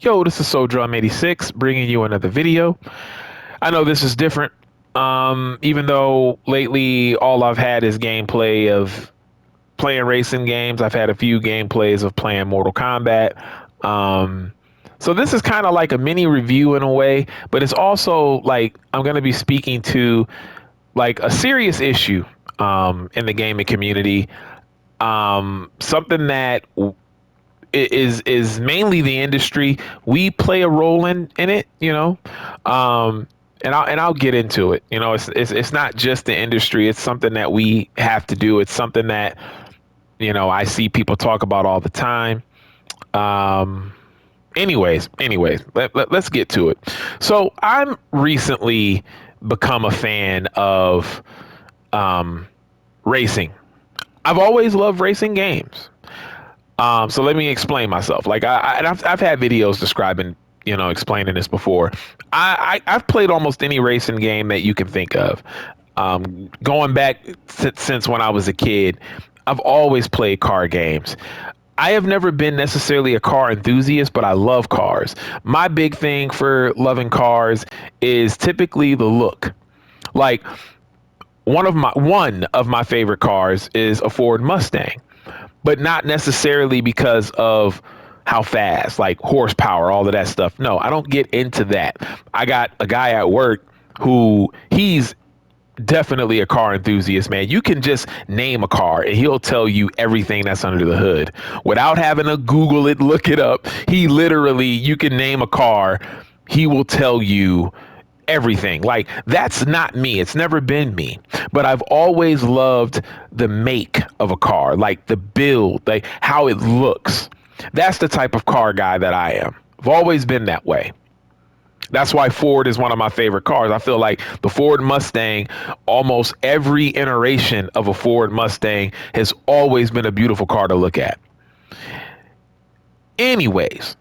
Yo, this is SoDrum86 bringing you another video. I know this is different. Even though lately all I've had is gameplay of playing racing games, I've had a few gameplays of playing Mortal Kombat. Um, so this is kind of like a mini review in a way, but it's also like I'm going to be speaking to like a serious issue in the gaming community. Something that is mainly the industry. We play a role in it, um, and I'll get into it. It's not just the industry. It's something that we have to do. It's something that I see people talk about all the time. Um, anyways, let's get to it. So I'm recently become a fan of um, racing. I've always loved racing games. So let me explain myself. Like and I've had videos describing, explaining this before. I've played almost any racing game that you can think of. Going back since when I was a kid, I've always played car games. I have never been necessarily a car enthusiast, but I love cars. My big thing for loving cars is typically the look. Like one of my favorite cars is a Ford Mustang, but not necessarily because of how fast, like horsepower, all of that stuff. No, I don't get into that. I got a guy at work who he's definitely a car enthusiast, man. You can just name a car and he'll tell you everything that's under the hood without having to Google it, look it up. He literally, you can name a car, he will tell you everything. Like, that's not me. It's never been me. But I've always loved the make of a car, like the build, like how it looks. That's the type of car guy that I am. I've always been that way. That's why Ford is one of my favorite cars. I feel like the Ford Mustang, almost every iteration of a Ford Mustang has always been a beautiful car to look at. Anyways,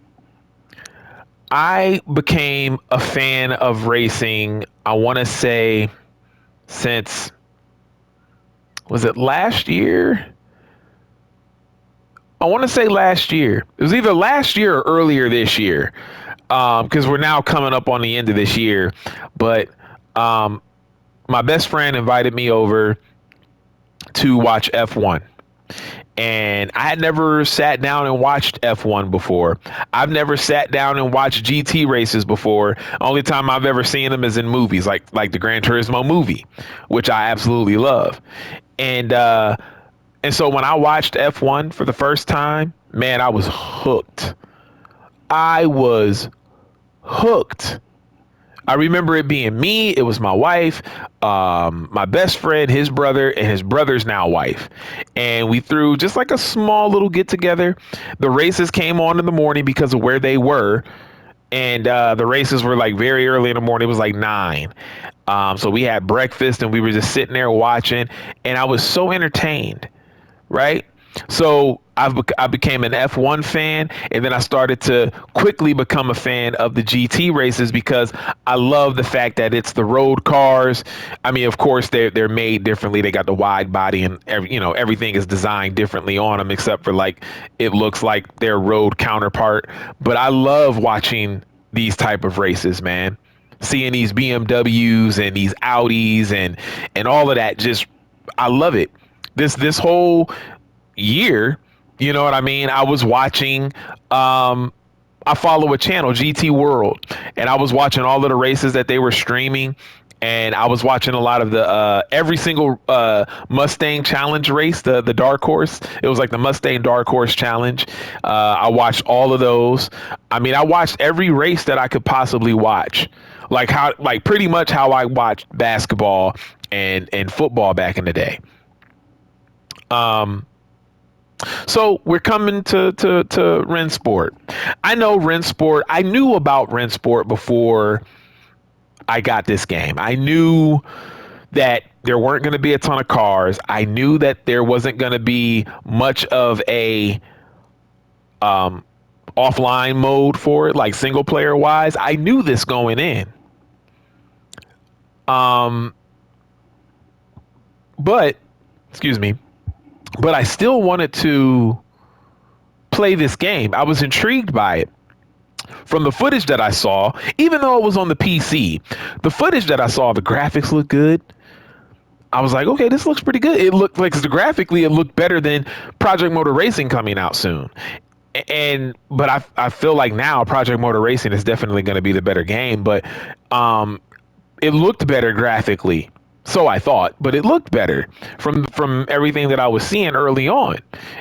I became a fan of racing, I want to say, since, was it last year? I want to say last year. It was either last year or earlier this year, because we're now coming up on the end of this year. But um, my best friend invited me over to watch F1. And I had never sat down and watched F1 before. I've never sat down and watched GT races before. Only time I've ever seen them is in movies, like the Gran Turismo movie, which I absolutely love. And and so when I watched F1 for the first time, man, I was hooked. I was hooked. I remember it being me, it was my wife, my best friend, his brother, and his brother's now wife. And we threw just like a small little get together. The races came on in the morning because of where they were. And the races were like very early in the morning. It was like 9. So we had breakfast and we were just sitting there watching. And I was so entertained, right? So I became an F1 fan, and then I started to quickly become a fan of the GT races because I love the fact that it's the road cars. I mean, of course, they're made differently. They got the wide body, and everything is designed differently on them, except for like it looks like their road counterpart. But I love watching these type of races, man. Seeing these BMWs and these Audis and all of that, just I love it. This whole year, you know what I mean? I was watching, I follow a channel, GT World, and I was watching all of the races that they were streaming. And I was watching a lot of the every single Mustang Challenge race, the Dark Horse. It was like the Mustang Dark Horse Challenge. I watched all of those. I mean, I watched every race that I could possibly watch, like pretty much how I watched basketball and football back in the day. Um, So we're coming to RENNSPORT. I know RENNSPORT. I knew about RENNSPORT before I got this game. I knew that there weren't going to be a ton of cars. I knew that there wasn't going to be much of a um, offline mode for it, like single player wise. I knew this going in. Um, but excuse me, but I still wanted to play this game. I was intrigued by it. From the footage that I saw, even though it was on the PC, the footage that I saw, the graphics looked good. I was like, okay, this looks pretty good. It looked like graphically, it looked better than Project Motor Racing coming out soon. But I feel like now Project Motor Racing is definitely going to be the better game. But it looked better graphically. So I thought, but it looked better from everything that I was seeing early on.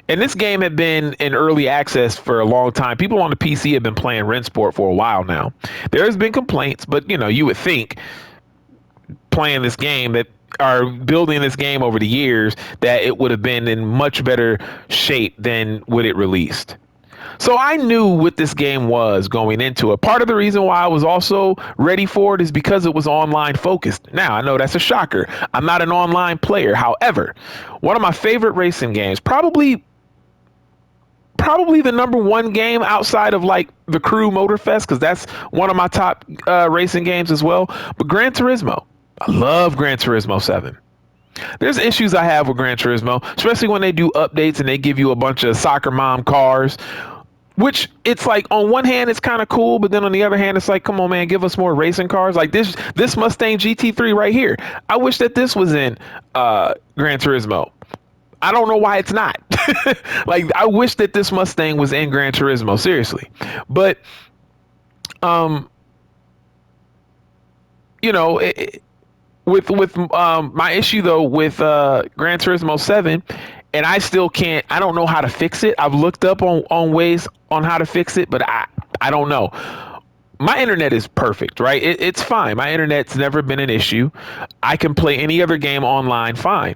And this game had been in early access for a long time. People on the PC have been playing RENNSPORT for a while now. There's been complaints, but you would think playing this game that are building this game over the years that it would have been in much better shape than what it released. So I knew what this game was going into it. Part of the reason why I was also ready for it is because it was online focused. Now, I know that's a shocker. I'm not an online player. However, one of my favorite racing games, probably the number one game outside of like the Crew Motorfest, because that's one of my top racing games as well. But Gran Turismo. I love Gran Turismo 7. There's issues I have with Gran Turismo, especially when they do updates and they give you a bunch of soccer mom cars, which it's like on one hand it's kind of cool, but then on the other hand it's like, come on man, give us more racing cars. Like this Mustang GT3 right here. I wish that this was in Gran Turismo. I don't know why it's not. Like I wish that this Mustang was in Gran Turismo, seriously. But you know, with my issue though with Gran Turismo 7, and I don't know how to fix it. I've looked up on ways on how to fix it, but I don't know. My internet is perfect, right? It's fine. My internet's never been an issue. I can play any other game online fine.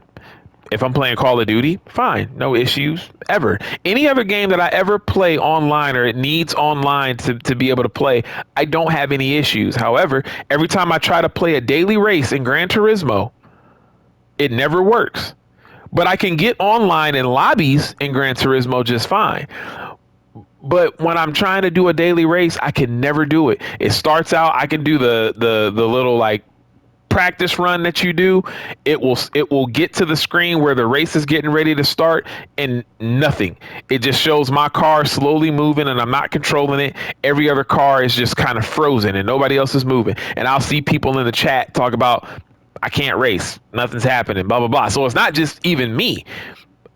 If I'm playing Call of Duty, fine, no issues ever. Any other game that I ever play online or it needs online to be able to play, I don't have any issues. However, every time I try to play a daily race in Gran Turismo, it never works. But I can get online in lobbies in Gran Turismo just fine. But when I'm trying to do a daily race, I can never do it. It starts out, I can do the little like practice run that you do. It will get to the screen where the race is getting ready to start and nothing. It just shows my car slowly moving and I'm not controlling it. Every other car is just kind of frozen and nobody else is moving. And I'll see people in the chat talk about, I can't race, nothing's happening, blah blah blah. So it's not just even me.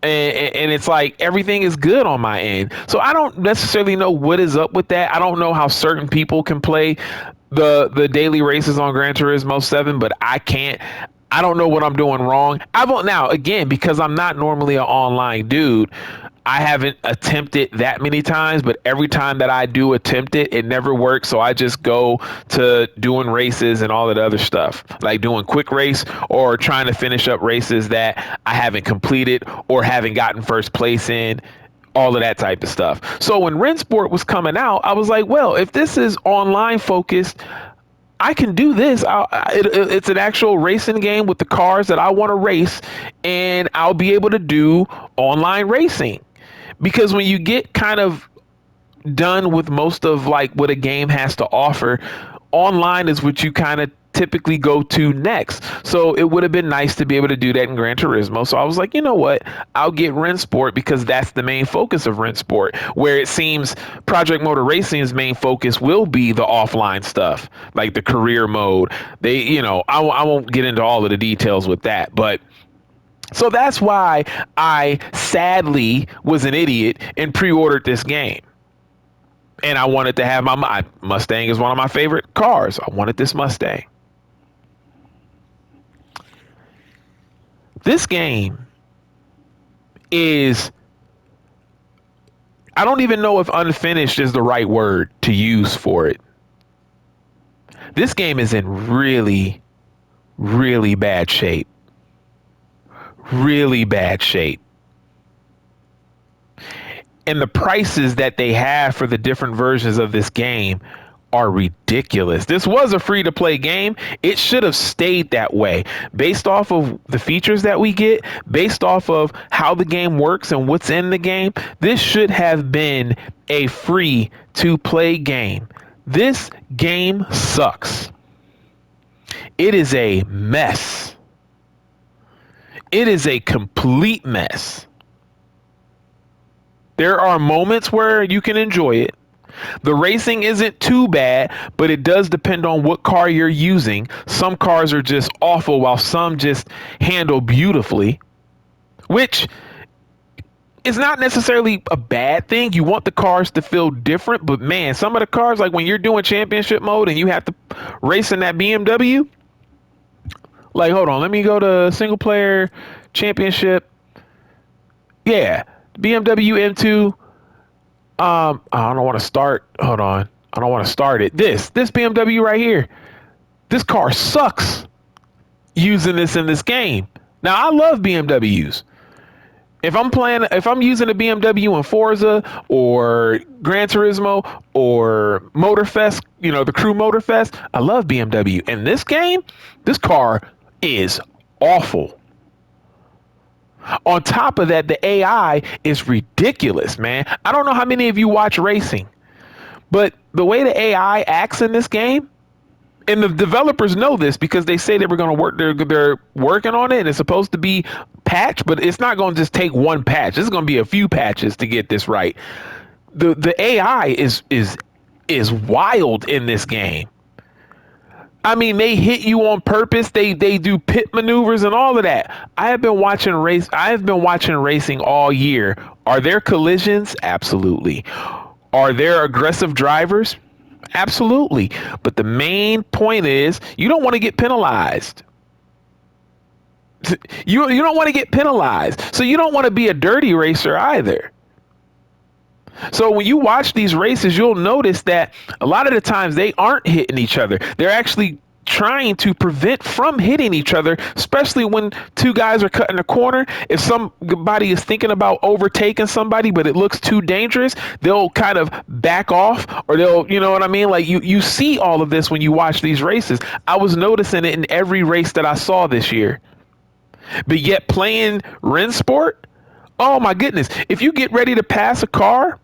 And it's like everything is good on my end. So I don't necessarily know what is up with that. I don't know how certain people can play the daily races on Gran Turismo 7, but I can't. I don't know what I'm doing wrong. I won't now again because I'm not normally an online dude. I haven't attempted that many times, but every time that I do attempt it, it never works. So I just go to doing races and all that other stuff, like doing quick race or trying to finish up races that I haven't completed or haven't gotten first place in, all of that type of stuff. So when RENNSPORT was coming out, I was like, well, if this is online focused, I can do this. It's an actual racing game with the cars that I want to race, and I'll be able to do online racing. Because when you get kind of done with most of like what a game has to offer, online is what you kind of typically go to next. So it would have been nice to be able to do that in Gran Turismo. So I was like, you know what? I'll get RENNSPORT because that's the main focus of RENNSPORT, where it seems Project Motor Racing's main focus will be the offline stuff, like the career mode. I won't get into all of the details with that, but so that's why I sadly was an idiot and pre-ordered this game. And I wanted to have my Mustang is one of my favorite cars. I wanted this Mustang. This game is, I don't even know if unfinished is the right word to use for it. This game is in really, really bad shape. Really bad shape. And the prices that they have for the different versions of this game are ridiculous. This was a free to play game. It should have stayed that way based off of the features that we get, based off of how the game works and what's in the game. This should have been a free to play game. This game sucks. It is a mess. It is a complete mess. There are moments where you can enjoy it. The racing isn't too bad, but it does depend on what car you're using. Some cars are just awful, while some just handle beautifully, which is not necessarily a bad thing. You want the cars to feel different, but man, some of the cars, like when you're doing championship mode and you have to race in that BMW, like, hold on, let me go to single player championship. Yeah, BMW M2. I don't want to start. Hold on. I don't want to start it. This BMW right here. This car sucks using this in this game. Now I love BMWs. If I'm using a BMW in Forza or Gran Turismo or Motorfest, the Crew Motorfest, I love BMW. In this game, this car is awful. On top of that, the AI is ridiculous, man. I don't know how many of you watch racing, but the way the AI acts in this game, and the developers know this because they say they were going to work. They're working on it, and it's supposed to be patched, but it's not going to just take one patch. This is going to be a few patches to get this right. The AI is wild in this game. I mean, they hit you on purpose. They do pit maneuvers and all of that. I have been watching racing all year. Are there collisions? Absolutely. Are there aggressive drivers? Absolutely. But the main point is you don't want to get penalized. You don't want to get penalized. So you don't want to be a dirty racer either. So when you watch these races, you'll notice that a lot of the times they aren't hitting each other. They're actually trying to prevent from hitting each other, especially when two guys are cutting a corner. If somebody is thinking about overtaking somebody, but it looks too dangerous, they'll kind of back off, or they'll, you know what I mean? Like you see all of this when you watch these races. I was noticing it in every race that I saw this year. But yet playing RENNSPORT, oh my goodness, if you get ready to pass a car,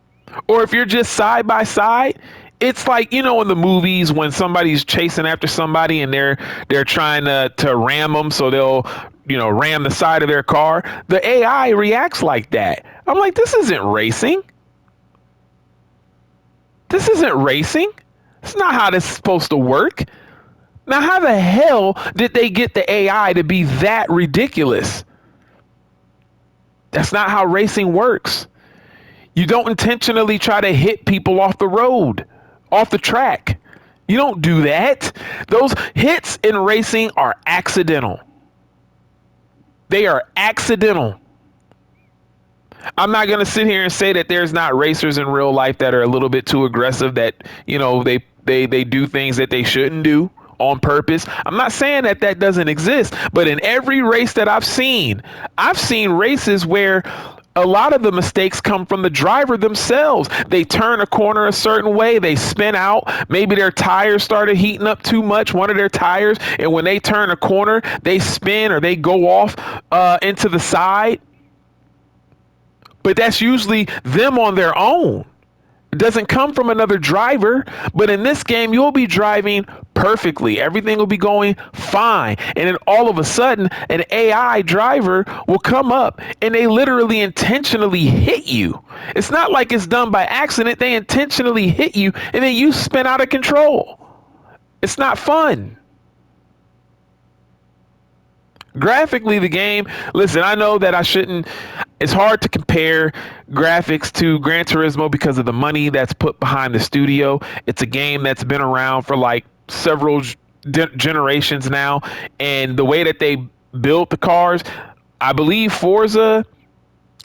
or if you're just side by side, it's like, in the movies when somebody's chasing after somebody and they're trying to ram them, so they'll, ram the side of their car. The AI reacts like that. I'm like, this isn't racing. This isn't racing. It's not how this is supposed to work. Now, how the hell did they get the AI to be that ridiculous? That's not how racing works. You don't intentionally try to hit people off the road, off the track. You don't do that. Those hits in racing are accidental. They are accidental. I'm not going to sit here and say that there's not racers in real life that are a little bit too aggressive, that, they do things that they shouldn't do on purpose. I'm not saying that doesn't exist, but in every race that I've seen races where a lot of the mistakes come from the driver themselves. They turn a corner a certain way, they spin out. Maybe their tires started heating up too much, one of their tires, and when they turn a corner, they spin or they go off into the side. But that's usually them on their own. It doesn't come from another driver. But in this game, you'll be driving perfectly. Everything will be going fine. And then all of a sudden, an AI driver will come up and they literally intentionally hit you. It's not like it's done by accident. They intentionally hit you and then you spin out of control. It's not fun. Graphically, the game, listen, I know that it's hard to compare graphics to Gran Turismo because of the money that's put behind the studio. It's a game that's been around for like several generations now. And the way that they built the cars, I believe Forza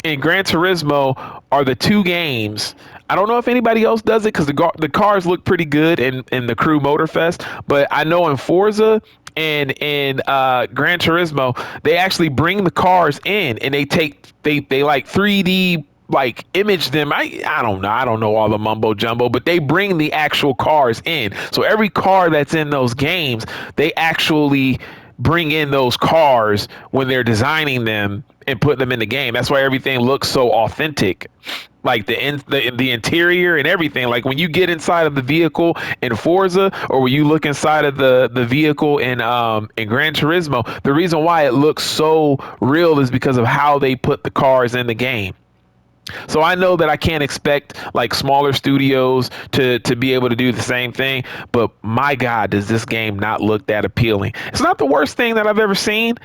and Gran Turismo are the two games. I don't know if anybody else does it because the cars look pretty good in the Crew Motorfest, but I know in Forza and in Gran Turismo, they actually bring the cars in and they like 3D like image them. I don't know all the mumbo jumbo, but they bring the actual cars in. So every car that's in those games, they actually bring in those cars when they're designing them and put them in the game. That's why everything looks so authentic. Like the interior and everything. Like when you get inside of the vehicle in Forza, or when you look inside of the vehicle in Gran Turismo, the reason why it looks so real is because of how they put the cars in the game. So I know that I can't expect like smaller studios to be able to do the same thing, but my God, does this game not look that appealing? It's not the worst thing that I've ever seen.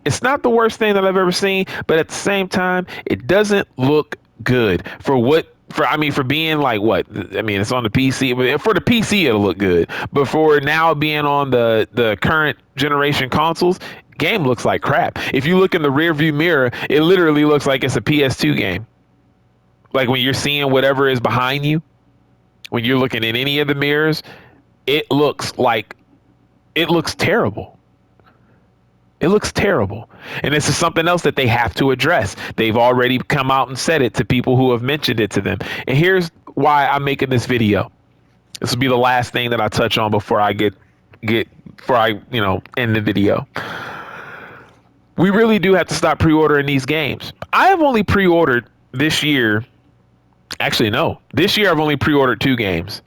It's not the worst thing that I've ever seen, but at the same time, it doesn't look good for what for I mean for being like what I mean it's on the PC, but for the PC it'll look good. But for now being on the current generation consoles, game looks like crap. If you look in the rear view mirror, it literally looks like it's a PS2 game. Like when you're seeing whatever is behind you, when you're looking in any of the mirrors, it looks like it looks terrible. It looks terrible. And this is something else that they have to address. They've already come out and said it to people who have mentioned it to them. And here's why I'm making this video. This will be the last thing that I touch on before I end the video. We really do have to stop pre-ordering these games. I have only pre-ordered this year. Actually, no. This year I've only pre-ordered 2 games,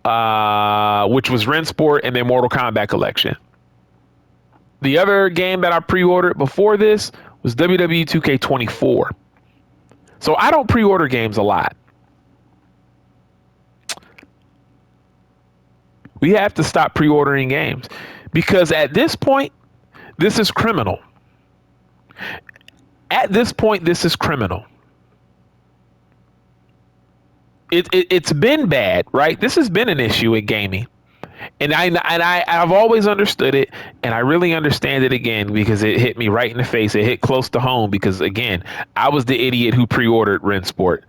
which was RENNSPORT and then Mortal Kombat Collection. The other game that I pre-ordered before this was WWE 2K24. So I don't pre-order games a lot. We have to stop pre-ordering games because at this point, this is criminal. At this point, this is criminal. It's been bad, right? This has been an issue with gaming. And I've always understood it, and I really understand it again because it hit me right in the face. It hit close to home because, again, I was the idiot who pre-ordered RENNSPORT.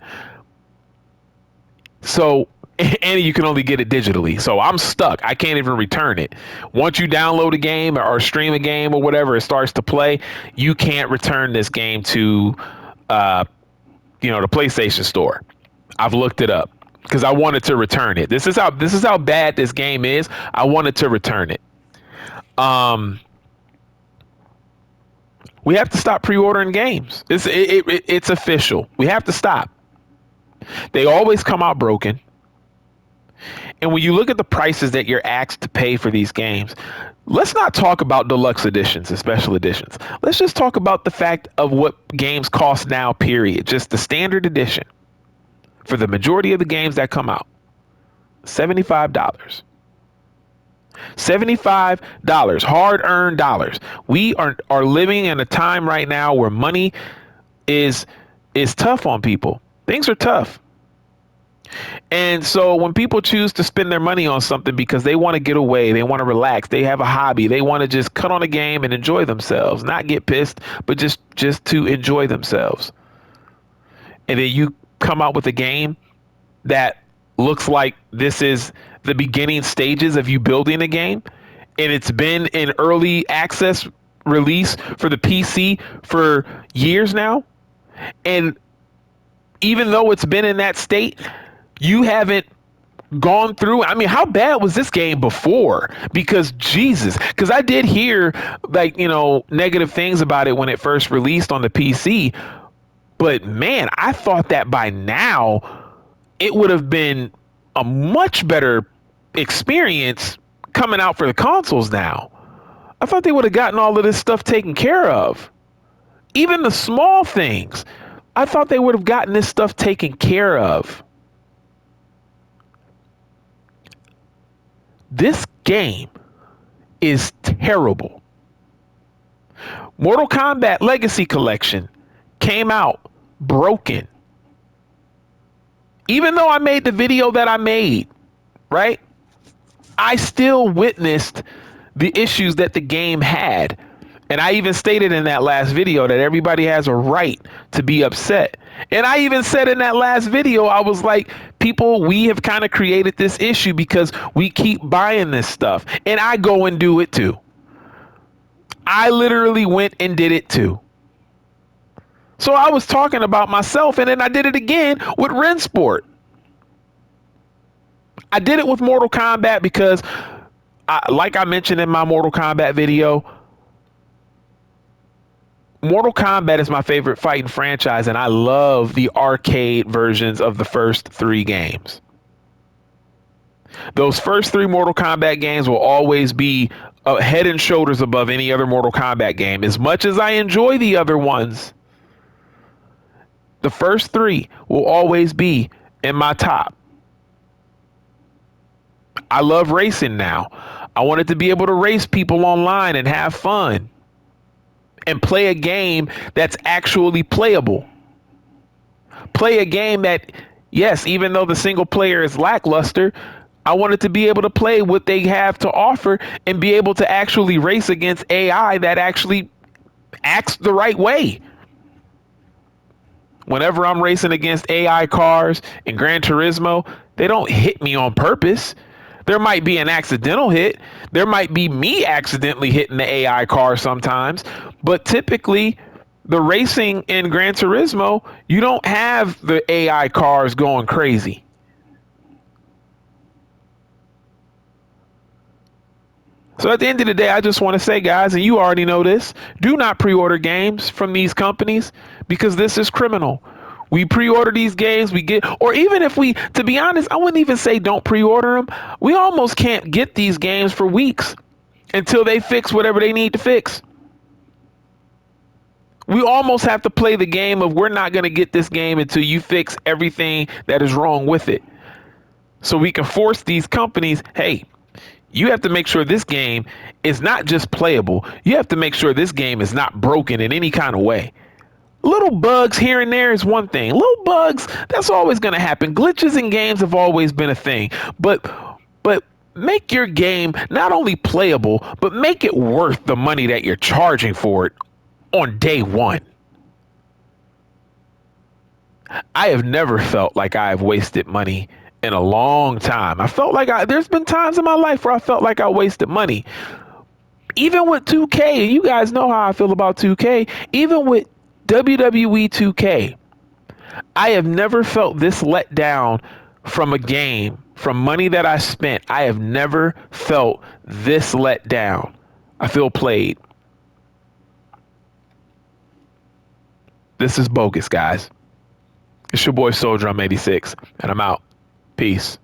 So, and you can only get it digitally. So I'm stuck. I can't even return it. Once you download a game or stream a game or whatever, it starts to play, you can't return this game to, the PlayStation Store. I've looked it up because I wanted to return it. This is how bad this game is. I wanted to return it. We have to stop pre-ordering games. It's official. We have to stop. They always come out broken. And when you look at the prices that you're asked to pay for these games, let's not talk about deluxe editions and special editions. Let's just talk about the fact of what games cost now, period. Just the standard edition. For the majority of the games that come out, $75. $75, hard-earned dollars. We are living in a time right now where money is tough on people. Things are tough. And so when people choose to spend their money on something because they want to get away, they want to relax, they have a hobby, they want to just cut on a game and enjoy themselves, not get pissed, but just to enjoy themselves. And then you come out with a game that looks like this is the beginning stages of you building a game, and it's been in early access release for the PC for years now, and even though it's been in that state, you haven't gone through. I mean, how bad was this game before? Because Jesus, because I did hear negative things about it when it first released on the PC. But man, I thought that by now it would have been a much better experience coming out for the consoles now. I thought they would have gotten all of this stuff taken care of. Even the small things. I thought they would have gotten this stuff taken care of. This game is terrible. Mortal Kombat Legacy Collection came out broken. Even though I made the video that I made, right? I still witnessed the issues that the game had. And I even stated in that last video that everybody has a right to be upset. And I even said in that last video, I was like, people, we have kind of created this issue because we keep buying this stuff. And I go and do it too. I literally went and did it too. So I was talking about myself, and then I did it again with RENNSPORT. I did it with Mortal Kombat because, like I mentioned in my Mortal Kombat video, Mortal Kombat is my favorite fighting franchise, and I love the arcade versions of the first 3 games. Those first 3 Mortal Kombat games will always be head and shoulders above any other Mortal Kombat game. As much as I enjoy the other ones, The first three will always be in my top. I love racing now. I wanted to be able to race people online and have fun and play a game that's actually playable. Play a game that, yes, even though the single player is lackluster, I wanted to be able to play what they have to offer and be able to actually race against AI that actually acts the right way. Whenever I'm racing against AI cars in Gran Turismo, they don't hit me on purpose. There might be an accidental hit. There might be me accidentally hitting the AI car sometimes. But typically, the racing in Gran Turismo, you don't have the AI cars going crazy. So at the end of the day, I just want to say, guys, and you already know this, do not pre-order games from these companies because this is criminal. We pre-order these games, we get, or even if we, to be honest, I wouldn't even say don't pre-order them. We almost can't get these games for weeks until they fix whatever they need to fix. We almost have to play the game of we're not going to get this game until you fix everything that is wrong with it. So we can force these companies, hey, you have to make sure this game is not just playable. You have to make sure this game is not broken in any kind of way. Little bugs here and there is one thing. Little bugs, that's always going to happen. Glitches in games have always been a thing. But make your game not only playable, but make it worth the money that you're charging for it on day one. I have never felt like I've wasted money in a long time. I felt like there's been times in my life where I felt like I wasted money. Even with 2K, and you guys know how I feel about 2K, even with WWE 2K, I have never felt this let down from a game, from money that I spent. I have never felt this let down. I feel played. This is bogus, guys. It's your boy Soldier on 86, and I'm out. Peace.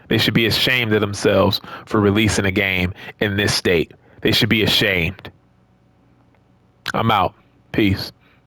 They should be ashamed of themselves for releasing a game in this state. They should be ashamed. I'm out. Peace.